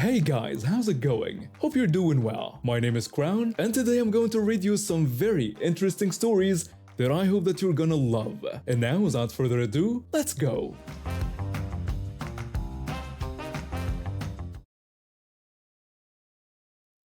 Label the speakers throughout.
Speaker 1: Hey guys, how's it going? Hope you're doing well. My name is Crown, and today I'm going to read you some very interesting stories that I hope that you're gonna love. And now, without further ado, let's go!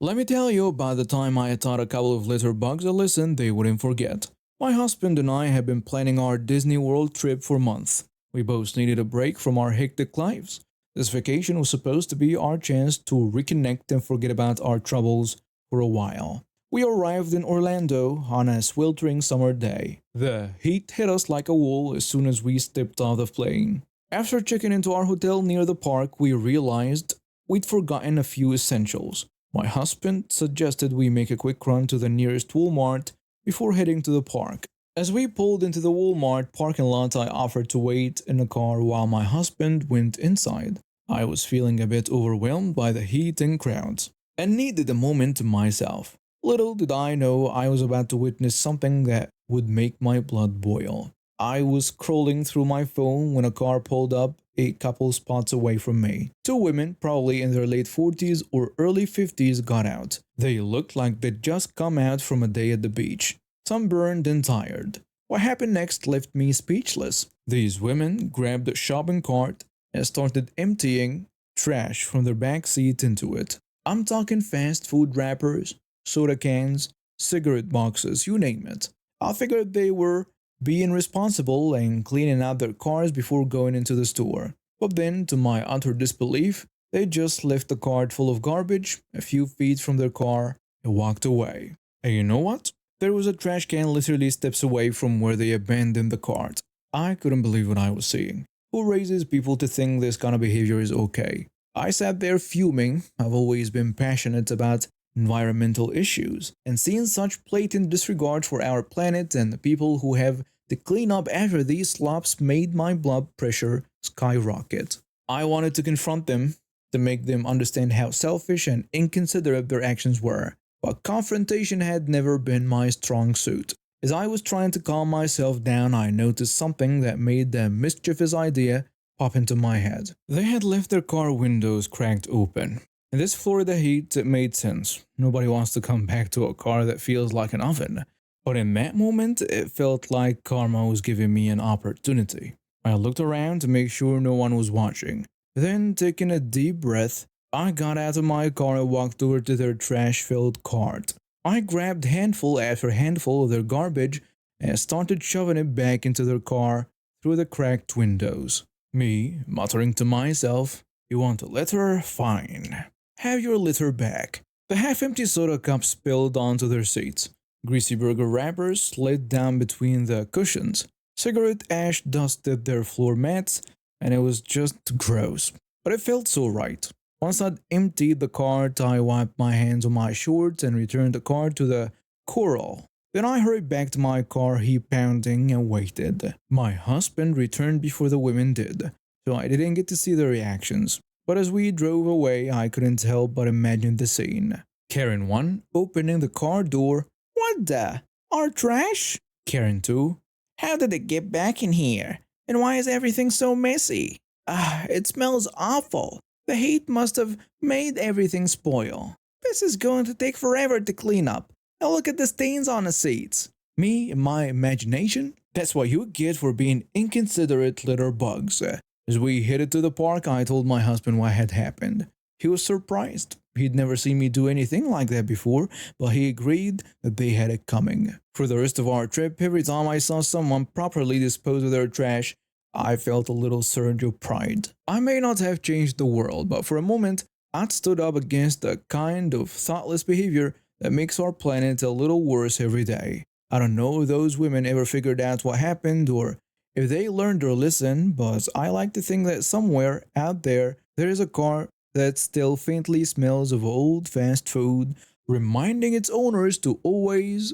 Speaker 1: Let me tell you about the time I had taught a couple of litter bugs a lesson they wouldn't forget. My husband and I have been planning our Disney World trip for months. We both needed a break from our hectic lives. This vacation was supposed to be our chance to reconnect and forget about our troubles for a while. We arrived in Orlando on a sweltering summer day. The heat hit us like a wall as soon as we stepped off the plane. After checking into our hotel near the park, we realized we'd forgotten a few essentials. My husband suggested we make a quick run to the nearest Walmart before heading to the park. As we pulled into the Walmart parking lot, I offered to wait in the car while my husband went inside. I was feeling a bit overwhelmed by the heat and crowds, and needed a moment to myself. Little did I know I was about to witness something that would make my blood boil. I was scrolling through my phone when a car pulled up a couple spots away from me. Two women, probably in their late 40s or early 50s, got out. They looked like they'd just come out from a day at the beach, sunburned and tired. What happened next left me speechless. These women grabbed a shopping cart and started emptying trash from their back seat into it. I'm talking fast food wrappers, soda cans, cigarette boxes, you name it. I figured they were being responsible and cleaning out their cars before going into the store. But then, to my utter disbelief, they just left the cart full of garbage a few feet from their car and walked away. And you know what? There was a trash can literally steps away from where they abandoned the cart. I couldn't believe what I was seeing. Who raises people to think this kind of behavior is okay? I sat there fuming. I've always been passionate about environmental issues, and seeing such blatant disregard for our planet and the people who have to clean up after these slops made my blood pressure skyrocket. I wanted to confront them, to make them understand how selfish and inconsiderate their actions were, but confrontation had never been my strong suit. As I was trying to calm myself down, I noticed something that made the mischievous idea pop into my head. They had left their car windows cracked open. In this Florida heat, it made sense. Nobody wants to come back to a car that feels like an oven. But in that moment, it felt like karma was giving me an opportunity. I looked around to make sure no one was watching. Then, taking a deep breath, I got out of my car and walked over to their trash-filled cart. I grabbed handful after handful of their garbage and started shoving it back into their car through the cracked windows. Me, muttering to myself, "You want a litter? Fine. Have your litter back." The half-empty soda cups spilled onto their seats. Greasy burger wrappers slid down between the cushions. Cigarette ash dusted their floor mats, and it was just gross. But it felt so right. Once I'd emptied the cart, I wiped my hands on my shorts and returned the cart to the corral. Then I hurried back to my car, heat pounding, and waited. My husband returned before the women did, so I didn't get to see their reactions. But as we drove away, I couldn't help but imagine the scene. Karen 1 opening the car door. "What the? Our trash?" Karen 2. "How did it get back in here? And why is everything so messy? It smells awful. The heat must have made everything spoil. This is going to take forever to clean up. Now look at the stains on the seats." Me and my imagination? That's what you get for being inconsiderate litter bugs. As we headed to the park, I told my husband what had happened. He was surprised. He'd never seen me do anything like that before, but he agreed that they had it coming. For the rest of our trip, every time I saw someone properly dispose of their trash, I felt a little surge of pride. I may not have changed the world, but for a moment, I'd stood up against the kind of thoughtless behavior that makes our planet a little worse every day. I don't know if those women ever figured out what happened or if they learned their lesson, but I like to think that somewhere out there is a car that still faintly smells of old fast food, reminding its owners to always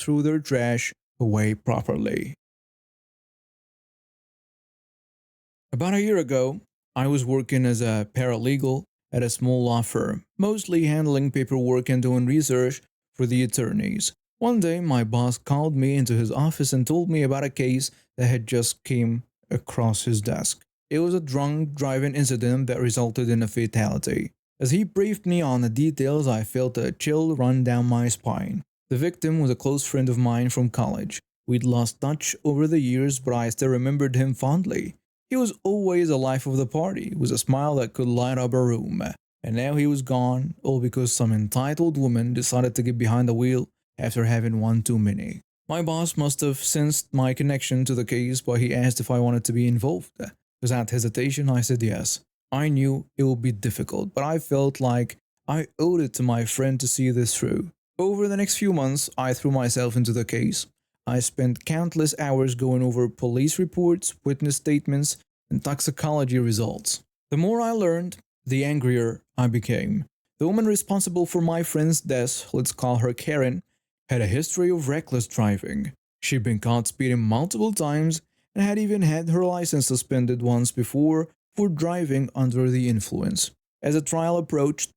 Speaker 1: throw their trash away properly. About a year ago, I was working as a paralegal at a small law firm, mostly handling paperwork and doing research for the attorneys. One day, my boss called me into his office and told me about a case that had just came across his desk. It was a drunk driving incident that resulted in a fatality. As he briefed me on the details, I felt a chill run down my spine. The victim was a close friend of mine from college. We'd lost touch over the years, but I still remembered him fondly. He was always the life of the party, with a smile that could light up a room. And now he was gone, all because some entitled woman decided to get behind the wheel after having one too many. My boss must have sensed my connection to the case, but he asked if I wanted to be involved. Without hesitation, I said yes. I knew it would be difficult, but I felt like I owed it to my friend to see this through. Over the next few months, I threw myself into the case. I spent countless hours going over police reports, witness statements, and toxicology results. The more I learned, the angrier I became. The woman responsible for my friend's death, let's call her Karen, had a history of reckless driving. She'd been caught speeding multiple times and had even had her license suspended once before for driving under the influence. As the trial approached,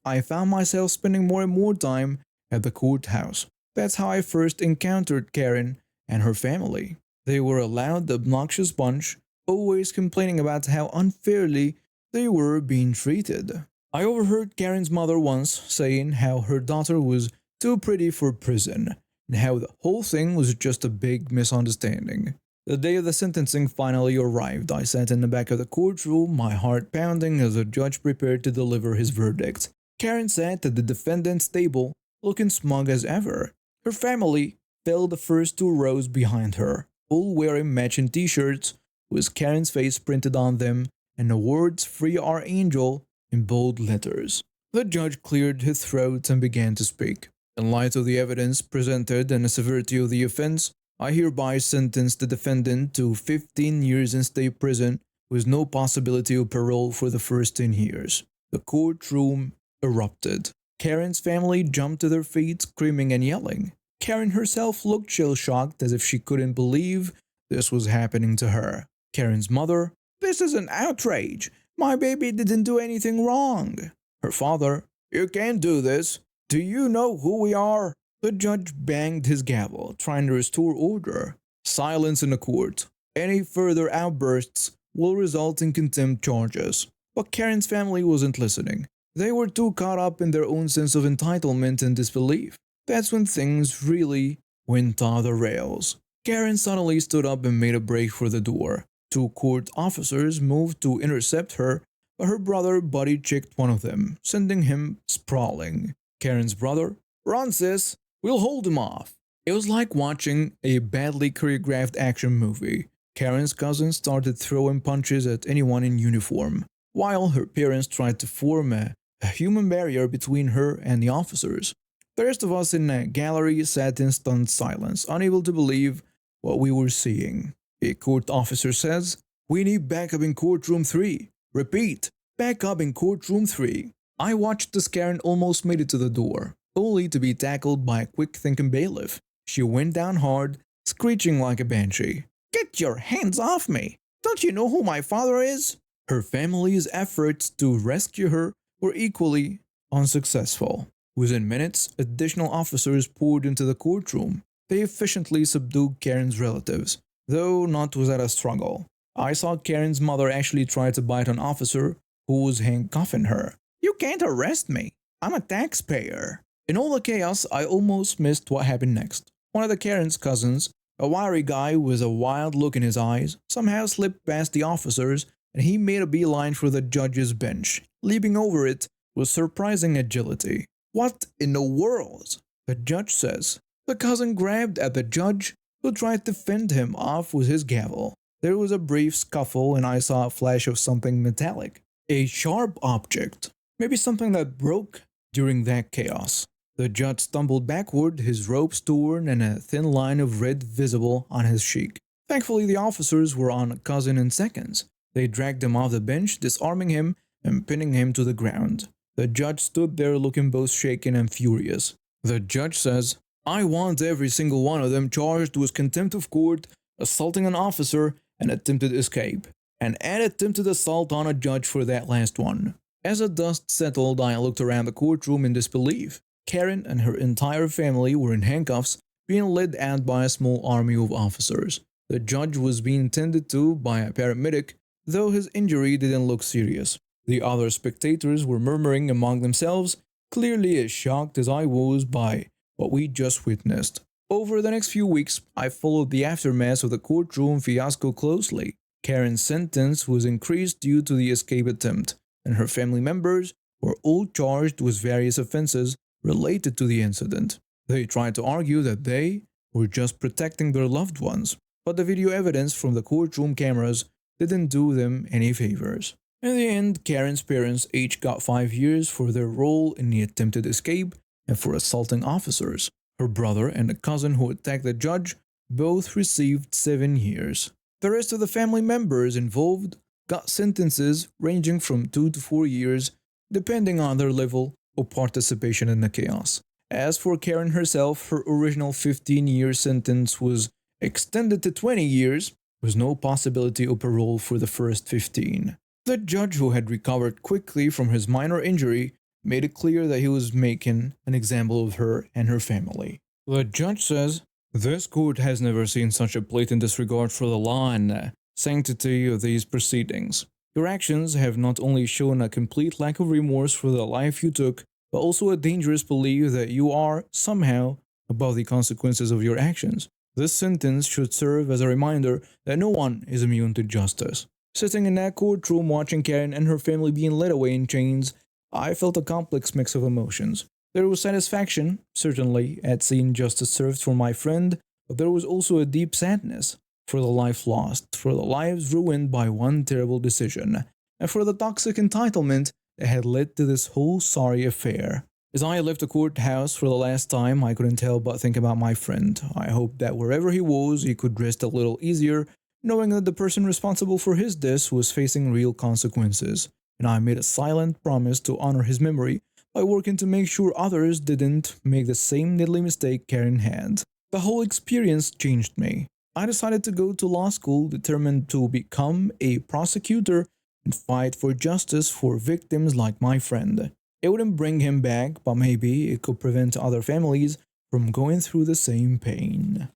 Speaker 1: I found myself spending more and more time at the courthouse. That's how I first encountered Karen and her family. They were a loud, obnoxious bunch, always complaining about how unfairly they were being treated. I overheard Karen's mother once saying how her daughter was too pretty for prison, and how the whole thing was just a big misunderstanding. The day of the sentencing finally arrived. I sat in the back of the courtroom, my heart pounding as the judge prepared to deliver his verdict. Karen sat at the defendant's table, looking smug as ever. Her family filled the first two rows behind her, all wearing matching t-shirts with Karen's face printed on them and the words "Free Our Angel" in bold letters. The judge cleared his throat and began to speak. In light of the evidence presented and the severity of the offense, I hereby sentence the defendant to 15 years in state prison with no possibility of parole for the first 10 years. The courtroom erupted. Karen's family jumped to their feet, screaming and yelling. Karen herself looked shell-shocked as if she couldn't believe this was happening to her. Karen's mother, "This is an outrage. My baby didn't do anything wrong." Her father, "You can't do this. Do you know who we are?" The judge banged his gavel, trying to restore order. Silence in the court. Any further outbursts will result in contempt charges. But Karen's family wasn't listening. They were too caught up in their own sense of entitlement and disbelief. That's when things really went off the rails. Karen suddenly stood up and made a break for the door. Two court officers moved to intercept her, but her brother body-checked one of them, sending him sprawling. Karen's brother, "Run, sis! We'll hold him off." It was like watching a badly choreographed action movie. Karen's cousin started throwing punches at anyone in uniform, while her parents tried to form a human barrier between her and the officers. The rest of us in the gallery sat in stunned silence, unable to believe what we were seeing. A court officer says, "We need backup in courtroom 3. Repeat, backup in courtroom 3. I watched as Karen almost made it to the door, only to be tackled by a quick-thinking bailiff. She went down hard, screeching like a banshee. "Get your hands off me! Don't you know who my father is?" Her family's efforts to rescue her were equally unsuccessful. Within minutes, additional officers poured into the courtroom. They efficiently subdued Karen's relatives, though not without a struggle. I saw Karen's mother actually try to bite an officer who was handcuffing her. "You can't arrest me. I'm a taxpayer." In all the chaos, I almost missed what happened next. One of the Karen's cousins, a wiry guy with a wild look in his eyes, somehow slipped past the officers and he made a beeline for the judge's bench, leaping over it with surprising agility. "What in the world?" the judge says. The cousin grabbed at the judge, who tried to fend him off with his gavel. There was a brief scuffle and I saw a flash of something metallic. A sharp object. Maybe something that broke during that chaos. The judge stumbled backward, his robes torn and a thin line of red visible on his cheek. Thankfully, the officers were on cousin in seconds. They dragged him off the bench, disarming him and pinning him to the ground. The judge stood there looking both shaken and furious. The judge says, "I want every single one of them charged with contempt of court, assaulting an officer, and attempted escape. And add attempted assault on a judge for that last one." As the dust settled, I looked around the courtroom in disbelief. Karen and her entire family were in handcuffs, being led out by a small army of officers. The judge was being tended to by a paramedic, though his injury didn't look serious. The other spectators were murmuring among themselves, clearly as shocked as I was by what we just witnessed. Over the next few weeks, I followed the aftermath of the courtroom fiasco closely. Karen's sentence was increased due to the escape attempt, and her family members were all charged with various offenses related to the incident. They tried to argue that they were just protecting their loved ones, but the video evidence from the courtroom cameras didn't do them any favors. In the end, Karen's parents each got 5 years for their role in the attempted escape and for assaulting officers. Her brother and the cousin who attacked the judge both received 7 years. The rest of the family members involved got sentences ranging from 2 to 4 years, depending on their level of participation in the chaos. As for Karen herself, her original 15-year sentence was extended to 20 years, with no possibility of parole for the first 15. The judge, who had recovered quickly from his minor injury, made it clear that he was making an example of her and her family. The judge says, "This court has never seen such a blatant disregard for the law and sanctity of these proceedings. Your actions have not only shown a complete lack of remorse for the life you took, but also a dangerous belief that you are, somehow, above the consequences of your actions. This sentence should serve as a reminder that no one is immune to justice." Sitting in that courtroom watching Karen and her family being led away in chains, I felt a complex mix of emotions. There was satisfaction, certainly, at seeing justice served for my friend, but there was also a deep sadness for the life lost, for the lives ruined by one terrible decision, and for the toxic entitlement that had led to this whole sorry affair. As I left the courthouse for the last time, I couldn't help but think about my friend. I hoped that wherever he was, he could rest a little easier, knowing that the person responsible for his death was facing real consequences, and I made a silent promise to honor his memory by working to make sure others didn't make the same deadly mistake Karen had. The whole experience changed me. I decided to go to law school, determined to become a prosecutor and fight for justice for victims like my friend. It wouldn't bring him back, but maybe it could prevent other families from going through the same pain.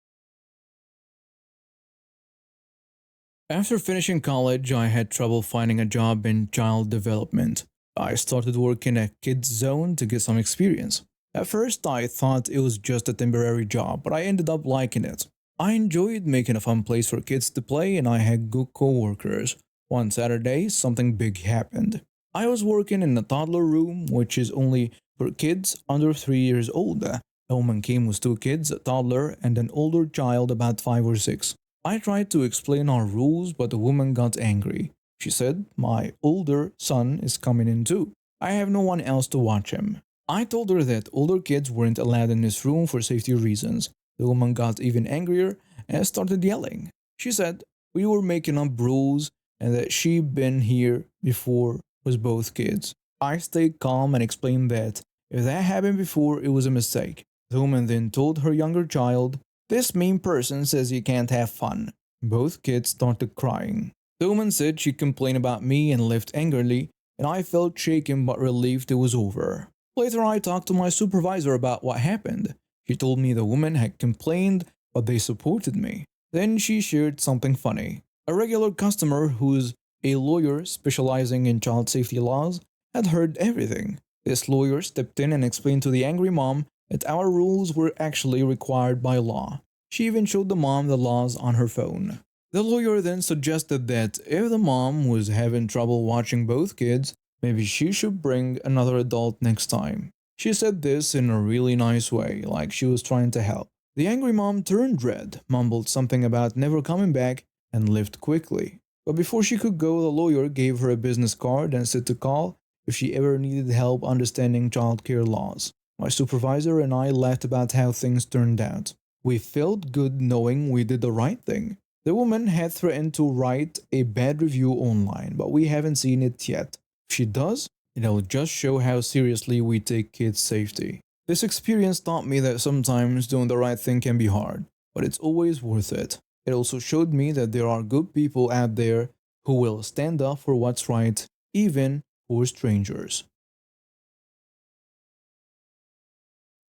Speaker 1: After finishing college, I had trouble finding a job in child development. I started working at Kids Zone to get some experience. At first, I thought it was just a temporary job, but I ended up liking it. I enjoyed making a fun place for kids to play, and I had good co-workers. One Saturday, something big happened. I was working in the toddler room, which is only for kids under 3 years old. A woman came with 2 kids, a toddler, and an older child about 5 or 6. I tried to explain our rules, but the woman got angry. She said, "My older son is coming in too. I have no one else to watch him." I told her that older kids weren't allowed in this room for safety reasons. The woman got even angrier and started yelling. She said we were making up rules and that she'd been here before with both kids. I stayed calm and explained that if that happened before, it was a mistake. The woman then told her younger child, "This mean person says you can't have fun." Both kids started crying. The woman said she'd complain about me and left angrily, and I felt shaken but relieved it was over. Later, I talked to my supervisor about what happened. She told me the woman had complained, but they supported me. Then she shared something funny. A regular customer who's a lawyer specializing in child safety laws had heard everything. This lawyer stepped in and explained to the angry mom that our rules were actually required by law. She even showed the mom the laws on her phone. The lawyer then suggested that if the mom was having trouble watching both kids, maybe she should bring another adult next time. She said this in a really nice way, like she was trying to help. The angry mom turned red, mumbled something about never coming back, and left quickly. But before she could go, the lawyer gave her a business card and said to call if she ever needed help understanding childcare laws. My supervisor and I laughed about how things turned out. We felt good knowing we did the right thing. The woman had threatened to write a bad review online, but we haven't seen it yet. If she does, it'll just show how seriously we take kids' safety. This experience taught me that sometimes doing the right thing can be hard, but it's always worth it. It also showed me that there are good people out there who will stand up for what's right, even for strangers.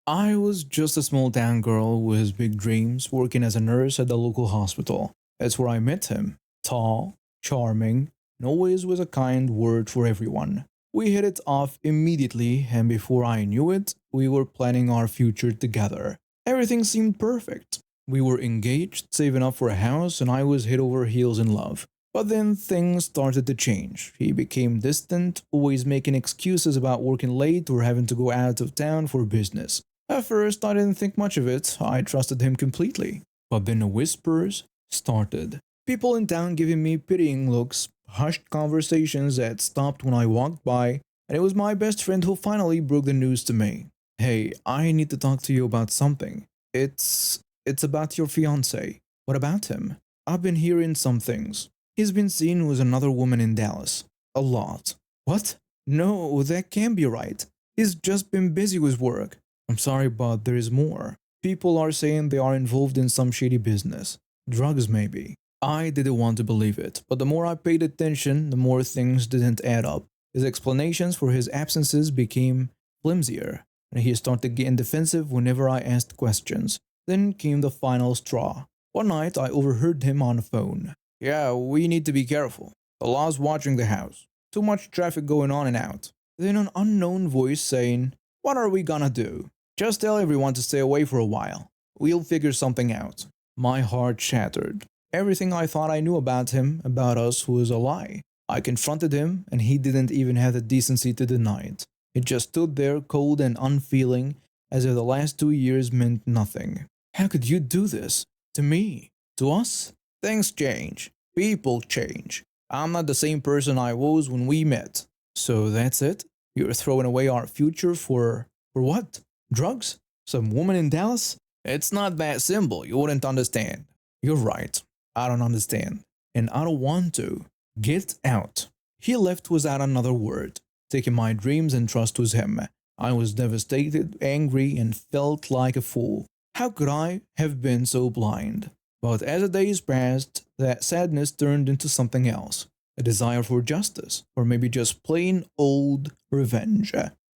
Speaker 1: I was just a small town girl with big dreams, working as a nurse at the local hospital. That's where I met him. Tall, charming, and always with a kind word for everyone. We hit it off immediately, and before I knew it, we were planning our future together. Everything seemed perfect. We were engaged, saving up for a house, and I was head over heels in love. But then things started to change. He became distant, always making excuses about working late or having to go out of town for business. At first, I didn't think much of it. I trusted him completely. But then the whispers started. People in town giving me pitying looks, hushed conversations that stopped when I walked by, and it was my best friend who finally broke the news to me. Hey, I need to talk to you about something. It's about your fiance. What about him? I've been hearing some things. He's been seen with another woman in Dallas. A lot. What? No, that can't be right. He's just been busy with work. I'm sorry, but there is more. People are saying they are involved in some shady business. Drugs, maybe. I didn't want to believe it, but the more I paid attention, the more things didn't add up. His explanations for his absences became flimsier, and he started getting defensive whenever I asked questions. Then came the final straw. One night, I overheard him on the phone. Yeah, we need to be careful. The law's watching the house. Too much traffic going on and out. Then an unknown voice saying, what are we gonna do? Just tell everyone to stay away for a while. We'll figure something out. My heart shattered. Everything I thought I knew about him, about us, was a lie. I confronted him, and he didn't even have the decency to deny it. He just stood there cold and unfeeling, as if the last 2 years meant nothing. How could you do this? To me? To us? Things change. People change. I'm not the same person I was when we met. So that's it? You're throwing away our future for what? Drugs? Some woman in Dallas? It's not that simple. You wouldn't understand. You're right. I don't understand. And I don't want to. Get out. He left without another word, taking my dreams and trust with him. I was devastated, angry, and felt like a fool. How could I have been so blind? But as the days passed, that sadness turned into something else. A desire for justice, or maybe just plain old revenge.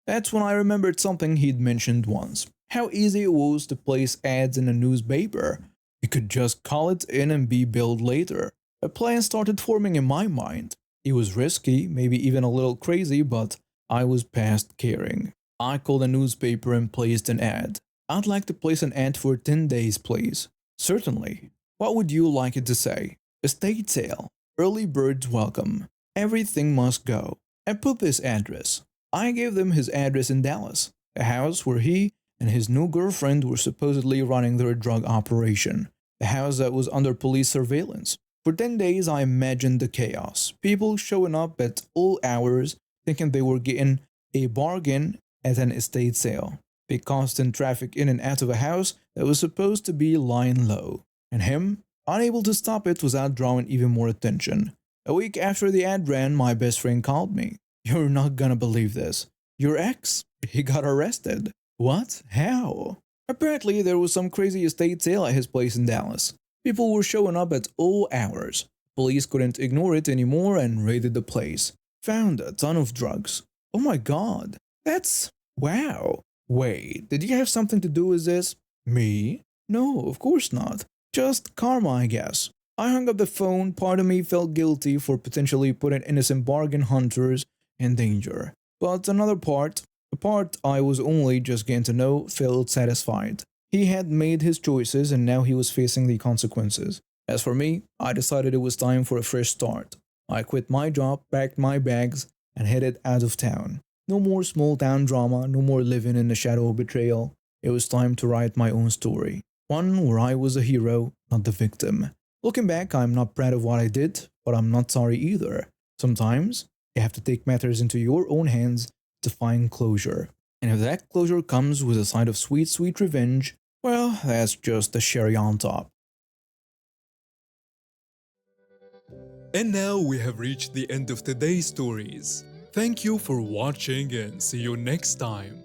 Speaker 1: That's when I remembered something he'd mentioned once. How easy it was to place ads in a newspaper. You could just call it in and be billed later. A plan started forming in my mind. It was risky, maybe even a little crazy, but I was past caring. I called a newspaper and placed an ad. I'd like to place an ad for 10 days, please. Certainly. What would you like it to say? Estate sale. Early birds welcome. Everything must go. And put this address. I gave them his address in Dallas, a house where he and his new girlfriend were supposedly running their drug operation, a house that was under police surveillance. For 10 days, I imagined the chaos. People showing up at all hours, thinking they were getting a bargain at an estate sale. Big constant traffic in and out of a house that was supposed to be lying low. And him, unable to stop it without drawing even more attention. A week after the ad ran, my best friend called me. You're not gonna believe this. Your ex, he got arrested. What? How? Apparently, there was some crazy estate sale at his place in Dallas. People were showing up at all hours. Police couldn't ignore it anymore and raided the place. Found a ton of drugs. Oh my god. That's... wow. Wait, did you have something to do with this? Me? No, of course not. Just karma, I guess. I hung up the phone. Part of me felt guilty for potentially putting innocent bargain hunters in danger. But another part, the part I was only just getting to know, felt satisfied. He had made his choices and now he was facing the consequences. As for me, I decided it was time for a fresh start. I quit my job, packed my bags, and headed out of town. No more small town drama, no more living in the shadow of betrayal. It was time to write my own story. One where I was a hero, not the victim. Looking back, I'm not proud of what I did, but I'm not sorry either. Sometimes, you have to take matters into your own hands to find closure. And if that closure comes with a side of sweet, sweet revenge, well, that's just the cherry on top.
Speaker 2: And now we have reached the end of today's stories. Thank you for watching and see you next time.